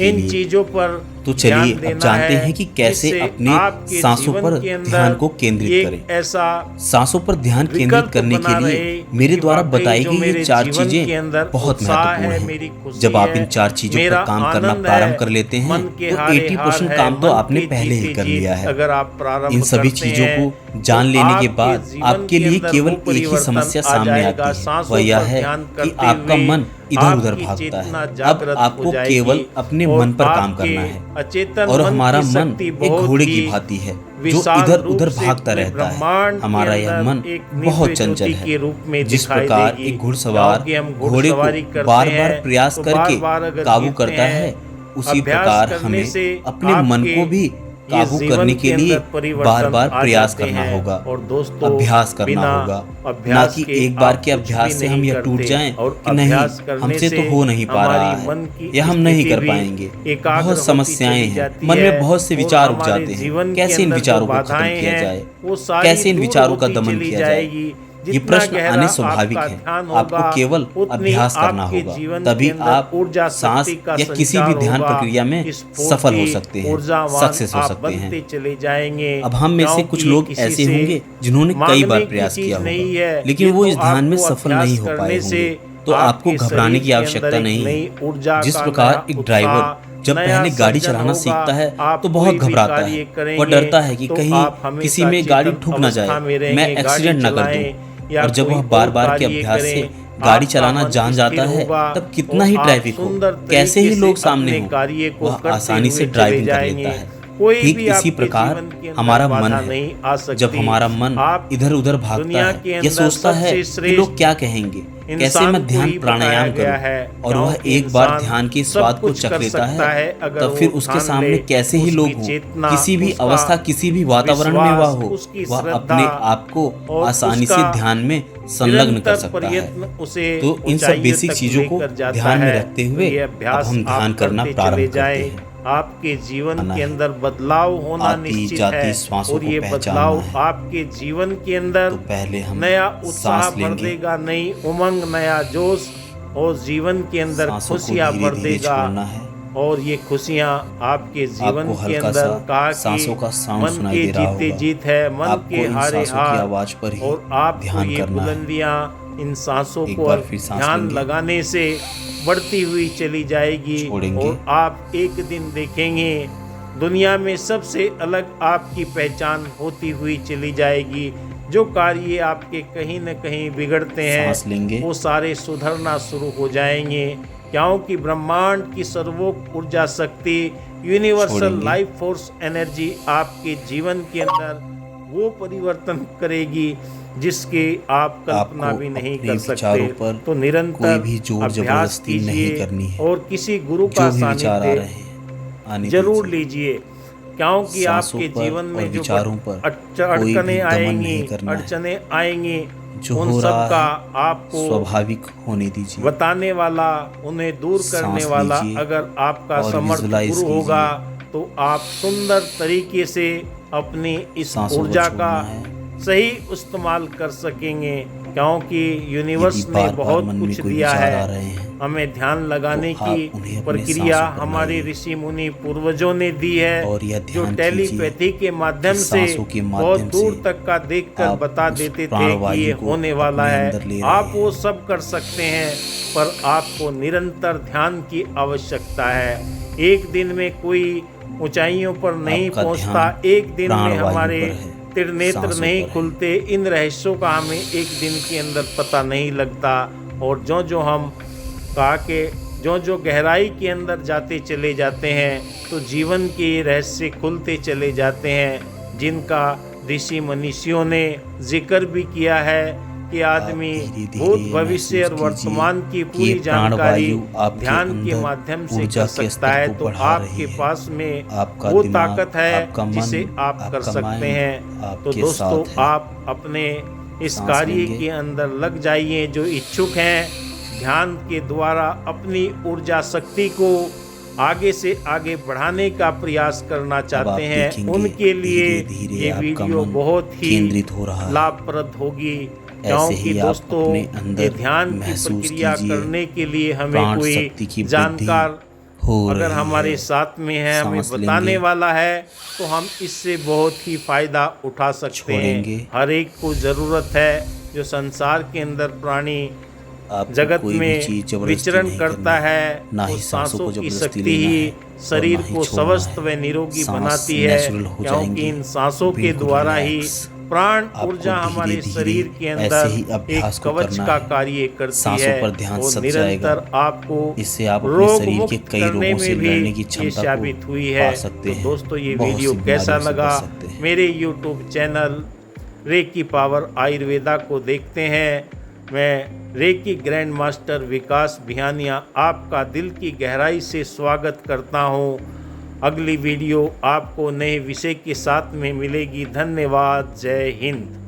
के इन लिए। चीजों पर तो चलिए ध्यान अब देना जानते है, हैं कि कैसे जिससे अपने आपके सांसों जीवन पर के अंदर ध्यान को केंद्रित एक करें। ऐसा सांसों पर ध्यान केंद्रित विकल्प करने बना के लिए रहे मेरे कि द्वारा वाकई बताई जो गई ये मेरे 4 जीवन के चीजें अंदर बहुत उत्साह महत्वपूर्ण है, मेरी हैं। खुशी जब आप है, इन 4 चीजों मेरा पर काम करना आनंद प्रारंभ है, कर लेते हैं मन के तो हारे हार 80% है, काम तो मन आपने के पहले ही जीते कर जीत लिया है। अगर आप प्रारंभ इन सभी करते चीजों हैं को जान तो लेने के आपके बाद जीवन आपके के लिए अंदर केवल वो एक ही परिवर्तन समस्या आ सामने जाएगा। आती है, सांसों वह यह पर है ध्यान कि करते आपका हुए मन इधर उधर आपकी भागता चेतना है। अब जागृत हो आपको जाएगी केवल अपने और मन पर काम आपके करना है, अचेतन और मन हमारा की मन शक्ति एक बहुत घोड़े की ही भांति है जो विशाल इधर रूप उधर से भागता पूरे रहता है। ब्रह्मांड के हमारा यह अंदर मन एक बहुत नित्य चंचल ज्योति है। के रूप में जिस दिखाई प्रकार देगी। एक घुड़सवार क्योंकि हम घोड़े को घुड़सवारी करते बार बार हैं प्रयास तो करके बार-बार अगर काबू गिरते करता हैं, है, उसी अभ्यास प्रकार करने हमें से अपने मन आपके को भी ये काबू जीवन करने के के लिए अंदर परिवर्तन बार बार आ प्रयास जाते करना हैं। होगा, और दोस्तों, अभ्यास करना बिना होगा। ना अभ्यास कि के एक बार आप के कुछ अभ्यास भी से हम नहीं यह टूट करते। जाएं और कि नहीं, अभ्यास करने हमसे से तो हो नहीं पा रहा हमारी है, मन की या हम नहीं स्थिति कर भी पाएंगे। एकाग्र बहुत होती समस्याएं चली हैं, जाती मन है में बहुत से और विचार उठ हमारे जाते हैं। जीवन के कैसे इन अंदर जो विचारों को खत्म बाधाएं किया हैं जाए, वो सारी कैसे इन दूर विचारों का होती दमन चली किया जाए? जाएगी। ये जितना प्रश्न गहरा आने स्वाभाविक आपका है। ध्यान आपको होगा केवल उतनी अभ्यास करना आपके होगा, जीवन तभी के अंदर आप ऊर्जा सांस शक्ति का या किसी भी संचार ध्यान होगा। प्रक्रिया में स्फूर्ति, सफल हो सकते हैं, ऊर्जावान सक्सेस हो आप सकते हैं। बनते चले जाएंगे। अब हम में से क्योंकि कुछ ये लोग किसी ऐसे से होंगे जिन्होंने कई मांगने बार की प्रयास चीज किया नहीं होगा, है, लेकिन ये वो तो इस ध्यान में आपको सफल अभ्यास नहीं हो पाए करने से होंगे। तो आपको आपके घबराने शरीर की के आवश्यकता अंदर एक नहीं नई है। ऊर्जा जिस का प्रकार नया एक ड्राइवर जब नया पहले गाड़ी सर्जन चलाना होगा। सीखता है आप तो बहुत कोई भी घबराता कार्य है, वह करेंगे डरता है कि तो कहीं आप हमेशा किसी में गाड़ी चेतन ठुक ना अवस्था जाए, में रहेंगे, मैं गाड़ी एक्सीडेंट ना कर दूं। चलाएं या और जब कोई वह बार और बार के कार्य अभ्यास से करें, गाड़ी आपका चलाना मन जान स्थिर जाता है, होगा तब कितना और ही आप ट्रैफिक हो, सुंदर कैसे ही तरीके लोग से सामने अपने हो, कार्य को वह करते आसानी से हुए चले ड्राइविंग कर जाएंगे। लेता है। कोई ठीक भी इसी आपके प्रकार जीवन के अंदर हमारा मन बाधा है। नहीं आ सकती। जब हमारा मन आप इधर उधर भागता दुनिया के है, अंदर यह सोचता है सबसे कि लोग श्रेष्ठ क्या कहेंगे, कैसे इंसान मैं को ध्यान ही प्राणायाम बताया गया करूं, है। और वह क्योंकि एक बार इंसान ध्यान के सब स्वाद को कुछ चख कर लेता सकता है अगर तब फिर वो उसके ठान सामने ले। कैसे ही उसकी लोग हों, चेतना, किसी भी उसका अवस्था, किसी भी वातावरण में विश्वास, वह हो, उसकी वह श्रद्धा अपने आप को और आसानी से उसका ध्यान में संलग्न कर निरंतर सकता है। प्रयत्न उसे तो इन सब ऊंचाइयों बेसिक तक चीजों को लेकर जाता ध्यान में है। रखते तो हुए ये अब अभ्यास हम ध्यान आप करना करते प्रारंभ चले करते जाएं। हैं। आपके जीवन आना के है। अंदर बदलाव होना आती निश्चित जाती है श्वासों और को ये पहचानना बदलाव है। आपके जीवन के अंदर तो पहले हम नया उत्साह सांस भर लेंगे, देगा, नई उमंग, नया जोश और जीवन के अंदर सांसों को खुशियां धीरे भर धीरे देगा। छोड़ना है। और ये खुशियां आपके जीवन आपको के हल्का अंदर सा कहा सांसों का कि साउंड मन सुनाई के दे रहा जीते होगा। जीत है, मन आपको के इन हारे सांसों की हार। आवाज पर ही और आपको ध्यान ये करना है। बुलंदियां इन सांसों एक को बार फिर सांस ध्यान लेंगे, लगाने से बढ़ती हुई चली जाएगी। छोड़ेंगे। और आप एक दिन देखेंगे दुनिया में सबसे अलग आपकी पहचान होती हुई चली जाएगी। जो कार्य आपके कहीं न कहीं बिगड़ते हैं सांस लेंगे, वो सारे सुधरना शुरू हो जाएंगे। क्योंकि ब्रह्मांड की सर्वोच्च ऊर्जा शक्ति, यूनिवर्सल छोड़ेंगे। लाइफ फोर्स एनर्जी आपके जीवन के अंदर वो परिवर्तन करेगी जिसके आप कल्पना आपको भी नहीं अपने कर विचारों सकते। पर तो निरंतर कोई भी जोर अभ्यास जबरदस्ती नहीं कीजिए करनी है। और किसी गुरु का जो भी विचार आ सानिध्य रहे हैं आने जरूर दीजिए। लीजिए। क्योंकि सांसों आपके पर जीवन और में जो विचारों पर कोई अड़चने भी दमन आएंगी, नहीं करना है। अड़चने आएंगी, जो उन हो सब रहा का है आपको स्वाभाविक होने दीजिए। बताने वाला, उन्हें दूर करने सांस वाला लीजिए अगर आपका और समर्थ विजुलाइज गुरु होगा तो आप सुंदर तरीके से अपनी इस सांसों को ऊर्जा का छोड़ना है। सही इस्तेमाल कर सकेंगे। क्योंकि यूनिवर्स यदि ने बार-बार बहुत मन में कुछ कोई दिया विचार आ है। रहे हैं हमें ध्यान लगाने तो की आप उन्हें अपने प्रक्रिया सांसों पर हमारे लाइए। ऋषि मुनि पूर्वजों ने दी है, और यह जो ध्यान टेलीपैथी के माध्यम कि से सांसों के बहुत माध्यम दूर से तक का देखकर आप बता उस देते थे कि प्राणवायु ये को होने वाला अपने है। अंदर ले रहे आप वो हैं। सब कर सकते हैं, पर आपको निरंतर ध्यान की आवश्यकता है। एक दिन में कोई ऊंचाइयों पर नहीं आपका पहुंचता, ध्यान एक दिन में प्राणवायु हमारे पर है, त्रिनेत्र सांसों नहीं पर है। खुलते। इन रहस्यों का हमें एक दिन के अंदर पता नहीं लगता। और जो जो हम कहा कि जो जो गहराई के अंदर जाते चले जाते हैं तो जीवन के रहस्य खुलते चले जाते हैं, जिनका ऋषि मनीषियों ने जिक्र भी किया है कि आदमी धीरे-धीरे भूत भविष्य और महसूस वर्तमान की कीजिए पूरी कि जानकारी प्राणवायु आपके ध्यान के अंदर माध्यम से ऊर्जा कर के सकता स्तर है। को तो बढ़ा रही आपके है। पास में आपका वो दिमाग, ताकत है आपका मन, जिसे आप कर आपका सकते माइंड हैं। तो आपके दोस्तों, साथ है। आप अपने इस सांस कार्य लेंगे। के अंदर लग जाइए। जो इच्छुक हैं ध्यान के द्वारा अपनी ऊर्जा शक्ति को आगे से आगे बढ़ाने का प्रयास करना अब आप चाहते हैं, देखेंगे उनके लिए धीरे-धीरे ये आपका वीडियो मन बहुत ही केंद्रित हो रहा है। लाभप्रद होगी। ऐसे क्योंकि ही आप दोस्तों, अपने अंदर ये ध्यान की महसूस प्रक्रिया कीजिए, करने के लिए हमें प्राण कोई शक्ति की वृद्धि जानकार हो अगर रही हमारे है। साथ में है, हमें सांस बताने लेंगे, वाला है, तो हम इससे बहुत ही फायदा उठा सकते हैं। छोड़ेंगे। हर एक को ज़रूरत है जो संसार के अंदर प्राणी आपको जगत कोई भी में चीज़ जबरदस्ती विचरण नहीं करता करनी है। ना उस ही सांसों को सांसों की जबरदस्ती शक्ति लेना ही है और शरीर ना ही को छोड़ना स्वस्थ है। व निरोगी सांस बनाती है। नेचुरल हो क्योंकि जाएंगी, इन सांसों के बिल्कुल द्वारा ही रिलैक्स। प्राण आपको ऊर्जा हमारे धीरे-धीरे शरीर के ऐसे अंदर ही अभ्यास एक को कवच करना का है। कार्य करती सांसों है पर ध्यान और सध निरंतर जाएगा। आपको इससे आप अपने रोग शरीर के मुक्त कई करने रोगों से में भी लड़ने की ये क्षमता साबित को हुई पा है। सकते तो हैं। दोस्तों ये बहुत वीडियो सी कैसा बीमारियों से लगा, बच सकते हैं। मेरे YouTube channel reiki power Ayurveda को देखते हैं। मैं reiki grand master Vikas Bhiyania आपका दिल की गहराई से स्वागत करता हूँ। अगली वीडियो आपको नए विषय के साथ में मिलेगी। धन्यवाद। जय हिंद।